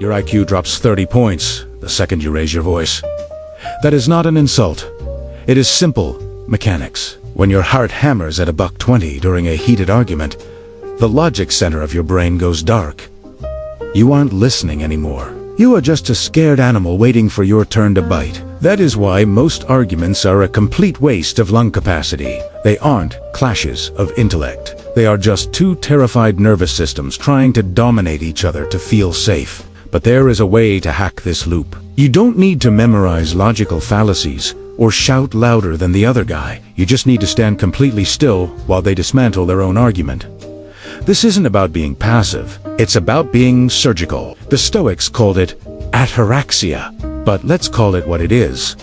Your IQ drops 30 points the second you raise your voice. That is not an insult. It is simple mechanics. When your heart hammers at $120 during a heated argument, the logic center of your brain goes dark. You aren't listening anymore. You are just a scared animal waiting for your turn to bite. That is why most arguments are a complete waste of lung capacity. They aren't clashes of intellect. They are just two terrified nervous systems trying to dominate each other to feel safe. But there is a way to hack this loop. You don't need to memorize logical fallacies or shout louder than the other guy. You just need to stand completely still while they dismantle their own argument. This isn't about being passive. It's about being surgical. The Stoics called it Ataraxia, but let's call it what it is.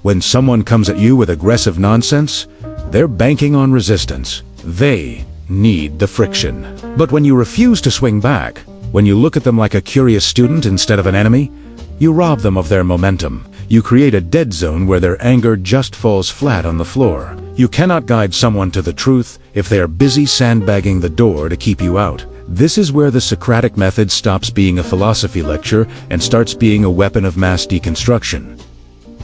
When someone comes at you with aggressive nonsense, they're banking on resistance. They need the friction. But when you refuse to swing back, when you look at them like a curious student instead of an enemy, you rob them of their momentum. You create a dead zone where their anger just falls flat on the floor. You cannot guide someone to the truth if they are busy sandbagging the door to keep you out. This is where the Socratic Method stops being a philosophy lecture and starts being a weapon of mass deconstruction.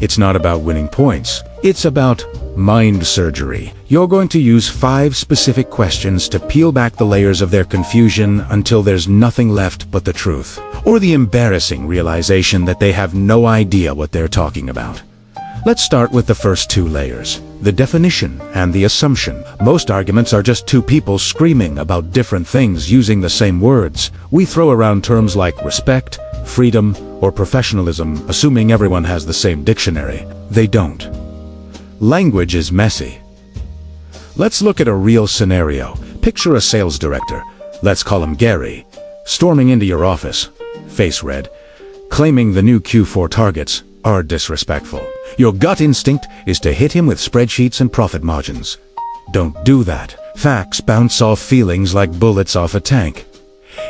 It's not about winning points. It's about mind surgery. You're going to use 5 specific questions to peel back the layers of their confusion until there's nothing left but the truth, or the embarrassing realization that they have no idea what they're talking about. Let's start with the first 2 layers, the definition and the assumption. Most arguments are just two people screaming about different things using the same words. We throw around terms like respect, freedom, or professionalism, assuming everyone has the same dictionary. They don't. Language is messy. Let's look at a real scenario. Picture a sales director, let's call him Gary, storming into your office, face red, claiming the new Q4 targets are disrespectful. Your gut instinct is to hit him with spreadsheets and profit margins. Don't do that. Facts bounce off feelings like bullets off a tank.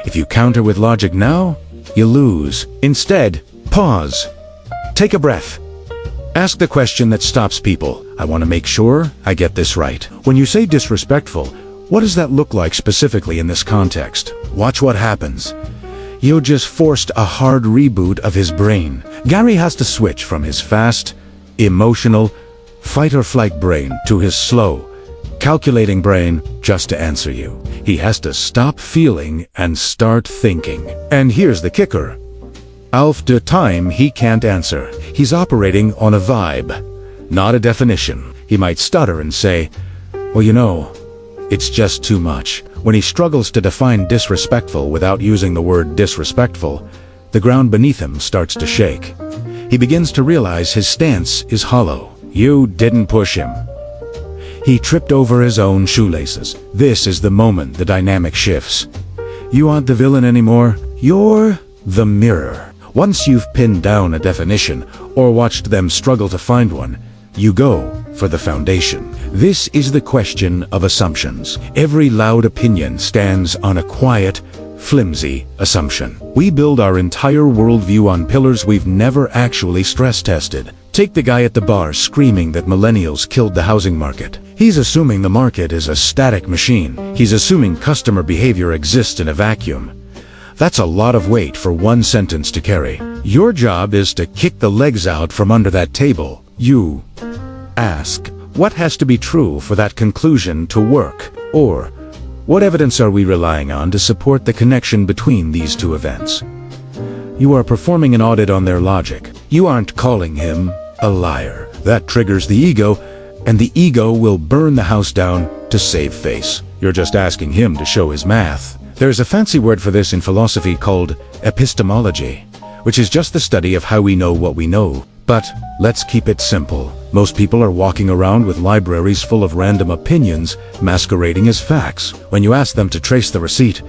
If you counter with logic now, you lose. Instead, pause. Take a breath. Ask the question that stops people. I want to make sure I get this right. When you say disrespectful, what does that look like specifically in this context? Watch what happens. You just forced a hard reboot of his brain. Gary has to switch from his fast, emotional, fight-or-flight brain to his slow, calculating brain just to answer you. He has to stop feeling and start thinking. And here's the kicker. Half the time he can't answer. He's operating on a vibe, not a definition. He might stutter and say, well, you know, it's just too much. When he struggles to define disrespectful without using the word disrespectful, the ground beneath him starts to shake. He begins to realize his stance is hollow. You didn't push him. He tripped over his own shoelaces. This is the moment the dynamic shifts. You aren't the villain anymore. You're the mirror. Once you've pinned down a definition or watched them struggle to find one, you go for the foundation. This is the question of assumptions. Every loud opinion stands on a quiet, flimsy assumption. We build our entire worldview on pillars we've never actually stress tested. Take the guy at the bar screaming that millennials killed the housing market. He's assuming the market is a static machine. He's assuming customer behavior exists in a vacuum. That's a lot of weight for one sentence to carry. Your job is to kick the legs out from under that table. You ask, what has to be true for that conclusion to work? Or, what evidence are we relying on to support the connection between these two events? You are performing an audit on their logic. You aren't calling him a liar. That triggers the ego, and the ego will burn the house down to save face. You're just asking him to show his math. There's a fancy word for this in philosophy called epistemology, which is just the study of how we know what we know. But let's keep it simple. Most people are walking around with libraries full of random opinions masquerading as facts. When you ask them to trace the receipt,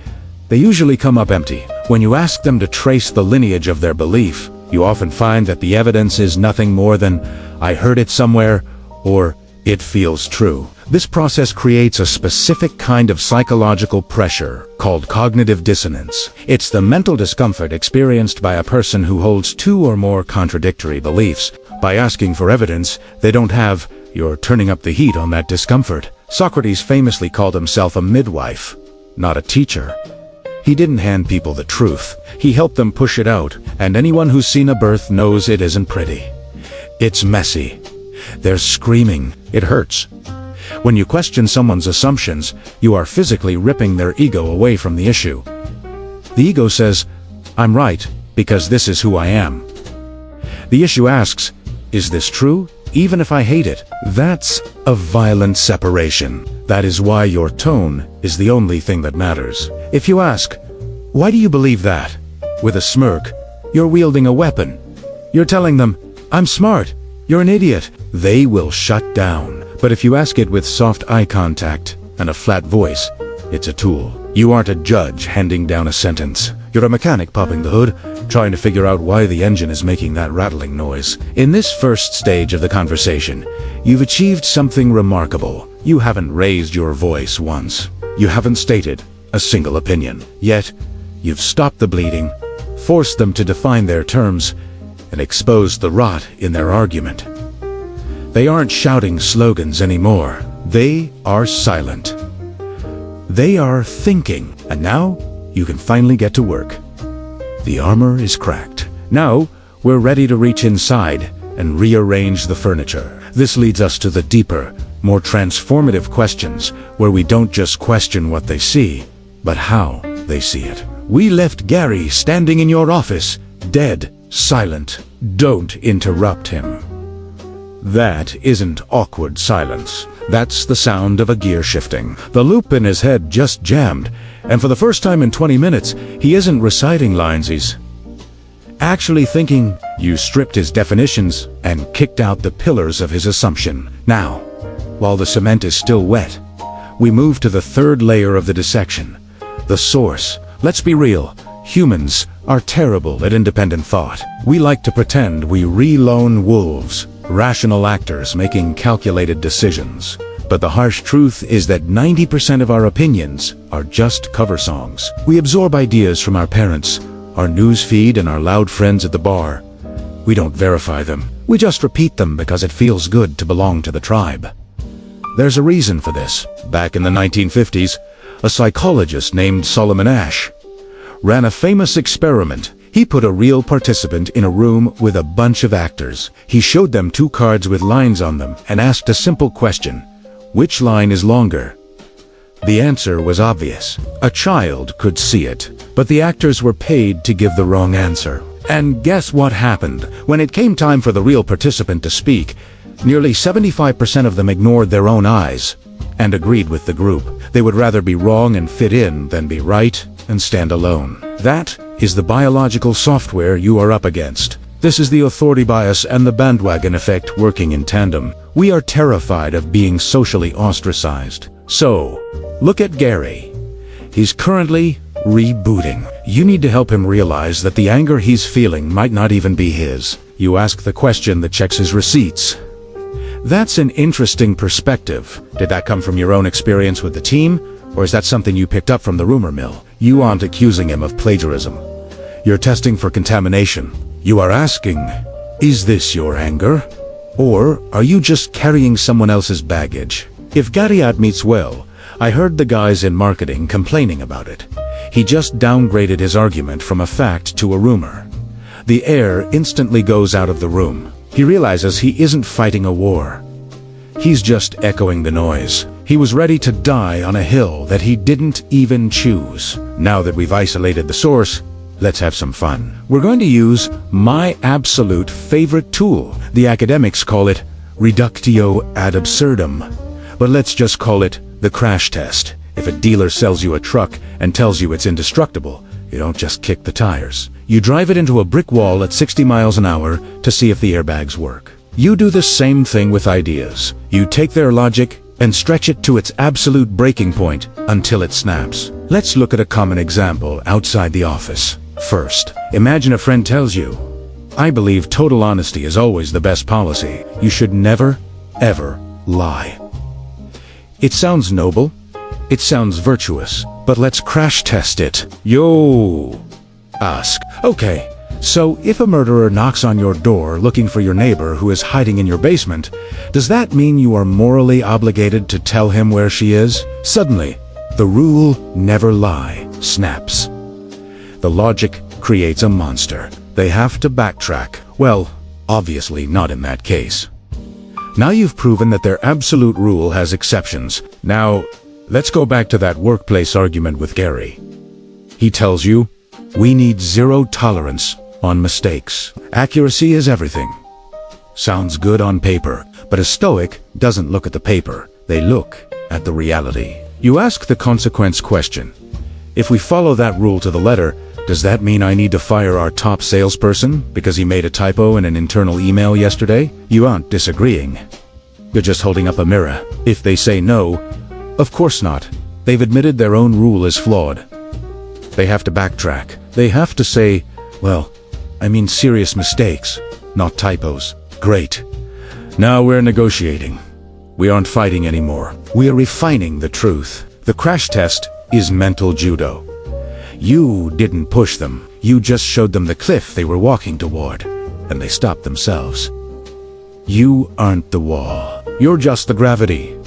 they usually come up empty. When you ask them to trace the lineage of their belief, you often find that the evidence is nothing more than, I heard it somewhere, or it feels true. This process creates a specific kind of psychological pressure called cognitive dissonance. It's the mental discomfort experienced by a person who holds 2 or more contradictory beliefs. By asking for evidence they don't have, you're turning up the heat on that discomfort. Socrates famously called himself a midwife, not a teacher. He didn't hand people the truth. He helped them push it out, and anyone who's seen a birth knows it isn't pretty. It's messy. They're screaming. It hurts. When you question someone's assumptions, you are physically ripping their ego away from the issue. The ego says, "I'm right, because this is who I am." The issue asks, "Is this true, even if I hate it?" That's a violent separation. That is why your tone is the only thing that matters. If you ask, "Why do you believe that?" with a smirk, you're wielding a weapon. You're telling them, "I'm smart, you're an idiot." They will shut down. But if you ask it with soft eye contact and a flat voice, it's a tool. You aren't a judge handing down a sentence. You're a mechanic popping the hood, trying to figure out why the engine is making that rattling noise. In this first stage of the conversation, you've achieved something remarkable. You haven't raised your voice once. You haven't stated a single opinion. Yet, you've stopped the bleeding, forced them to define their terms, and exposed the rot in their argument. They aren't shouting slogans anymore. They are silent. They are thinking, and now you can finally get to work. The armor is cracked. Now we're ready to reach inside and rearrange the furniture. This leads us to the deeper, more transformative questions, where we don't just question what they see, but how they see it. We left Gary standing in your office, dead, silent. Don't interrupt him. That isn't awkward silence. That's the sound of a gear shifting. The loop in his head just jammed, and for the first time in 20 minutes, he isn't reciting lines, he's actually thinking. You stripped his definitions and kicked out the pillars of his assumption. Now, while the cement is still wet, we move to the third layer of the dissection, the source. Let's be real. Humans are terrible at independent thought. We like to pretend we lone wolves, rational actors making calculated decisions. But the harsh truth is that 90% of our opinions are just cover songs. We absorb ideas from our parents, our news feed, and our loud friends at the bar. We don't verify them. We just repeat them because it feels good to belong to the tribe. There's a reason for this. Back in the 1950s, a psychologist named Solomon Asch ran a famous experiment. He put a real participant in a room with a bunch of actors. He showed them 2 cards with lines on them and asked a simple question: which line is longer? The answer was obvious. A child could see it, but the actors were paid to give the wrong answer. And guess what happened? When it came time for the real participant to speak, nearly 75% of them ignored their own eyes and agreed with the group. They would rather be wrong and fit in than be right and stand alone. That is the biological software you are up against. This is the authority bias and the bandwagon effect working in tandem. We are terrified of being socially ostracized. So, look at Gary. He's currently rebooting. You need to help him realize that the anger he's feeling might not even be his. You ask the question that checks his receipts. That's an interesting perspective. Did that come from your own experience with the team, or is that something you picked up from the rumor mill? You aren't accusing him of plagiarism. You're testing for contamination. You are asking, is this your anger? Or are you just carrying someone else's baggage? If Gariat meets well, I heard the guys in marketing complaining about it. He just downgraded his argument from a fact to a rumor. The air instantly goes out of the room. He realizes he isn't fighting a war. He's just echoing the noise. He was ready to die on a hill that he didn't even choose. Now that we've isolated the source, let's have some fun. We're going to use my absolute favorite tool. The academics call it Reductio ad Absurdum. But let's just call it the crash test. If a dealer sells you a truck and tells you it's indestructible, you don't just kick the tires. You drive it into a brick wall at 60 miles an hour to see if the airbags work. You do the same thing with ideas. You take their logic and stretch it to its absolute breaking point until it snaps. Let's look at a common example outside the office. First, imagine a friend tells you, "I believe total honesty is always the best policy. You should never, ever lie." It sounds noble. It sounds virtuous. But let's crash test it. Yo! Ask. Okay, so if a murderer knocks on your door looking for your neighbor who is hiding in your basement, does that mean you are morally obligated to tell him where she is? Suddenly, the rule "never lie" snaps. The logic creates a monster. They have to backtrack. Well, obviously not in that case. Now you've proven that their absolute rule has exceptions. Now, let's go back to that workplace argument with Gary. He tells you, we need zero tolerance on mistakes. Accuracy is everything. Sounds good on paper, but a Stoic doesn't look at the paper. They look at the reality. You ask the consequence question. If we follow that rule to the letter, does that mean I need to fire our top salesperson because he made a typo in an internal email yesterday? You aren't disagreeing. You're just holding up a mirror. If they say no, of course not. They've admitted their own rule is flawed. They have to backtrack. They have to say, well, I mean serious mistakes, not typos. Great. Now we're negotiating. We aren't fighting anymore. We are refining the truth. The crash test is mental judo. You didn't push them. You just showed them the cliff they were walking toward, and they stopped themselves. You aren't the wall. You're just the gravity.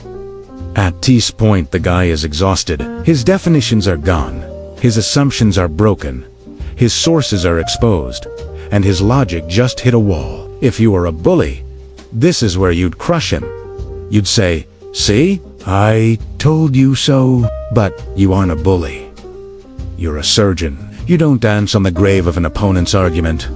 At this point, the guy is exhausted. His definitions are gone. His assumptions are broken. His sources are exposed. And his logic just hit a wall. If you were a bully, this is where you'd crush him. You'd say, see, I told you so, but you aren't a bully. You're a surgeon. You don't dance on the grave of an opponent's argument.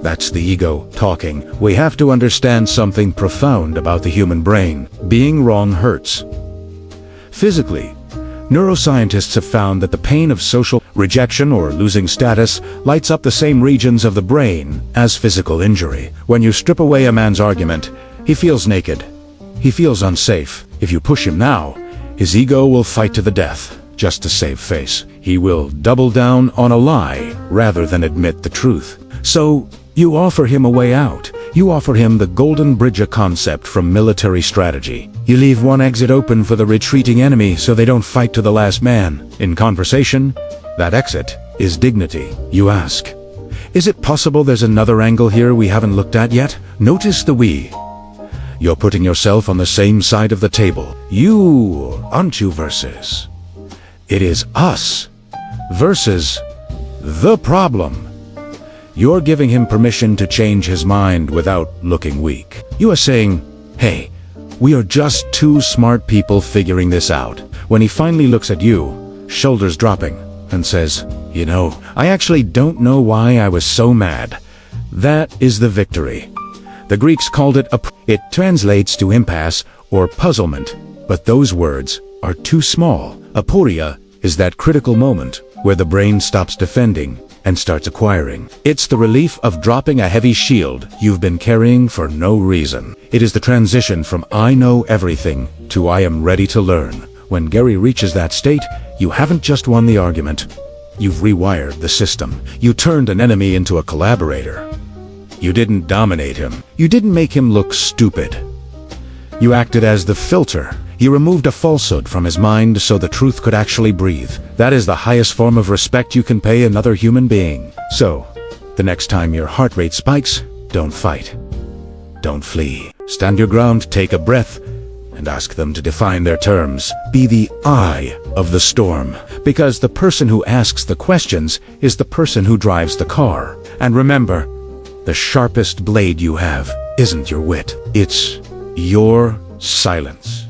That's the ego talking. We have to understand something profound about the human brain. Being wrong hurts. Physically, neuroscientists have found that the pain of social rejection or losing status lights up the same regions of the brain as physical injury. When you strip away a man's argument, he feels naked. He feels unsafe. If you push him now, his ego will fight to the death, just to save face. He will double down on a lie rather than admit the truth. So, you offer him a way out. You offer him the golden bridge concept from military strategy. You leave one exit open for the retreating enemy so they don't fight to the last man. In conversation, that exit is dignity. You ask, is it possible there's another angle here we haven't looked at yet? Notice the we. You're putting yourself on the same side of the table. You, aren't you, versus. It is us versus the problem. You're giving him permission to change his mind without looking weak. You are saying, hey, we are just two smart people figuring this out. When he finally looks at you, shoulders dropping, and says, you know, I actually don't know why I was so mad. That is the victory. The Greeks called it it translates to impasse or puzzlement, but those words are too small. Aporia is that critical moment where the brain stops defending and starts acquiring. It's the relief of dropping a heavy shield you've been carrying for no reason. It is the transition from I know everything to I am ready to learn. When Gary reaches that state, you haven't just won the argument. You've rewired the system. You turned an enemy into a collaborator. You didn't dominate him. You didn't make him look stupid. You acted as the filter. You removed a falsehood from his mind so the truth could actually breathe. That is the highest form of respect you can pay another human being. So, the next time your heart rate spikes, don't fight. Don't flee. Stand your ground, take a breath, and ask them to define their terms. Be the eye of the storm, because the person who asks the questions is the person who drives the car. And remember, the sharpest blade you have isn't your wit, it's your silence.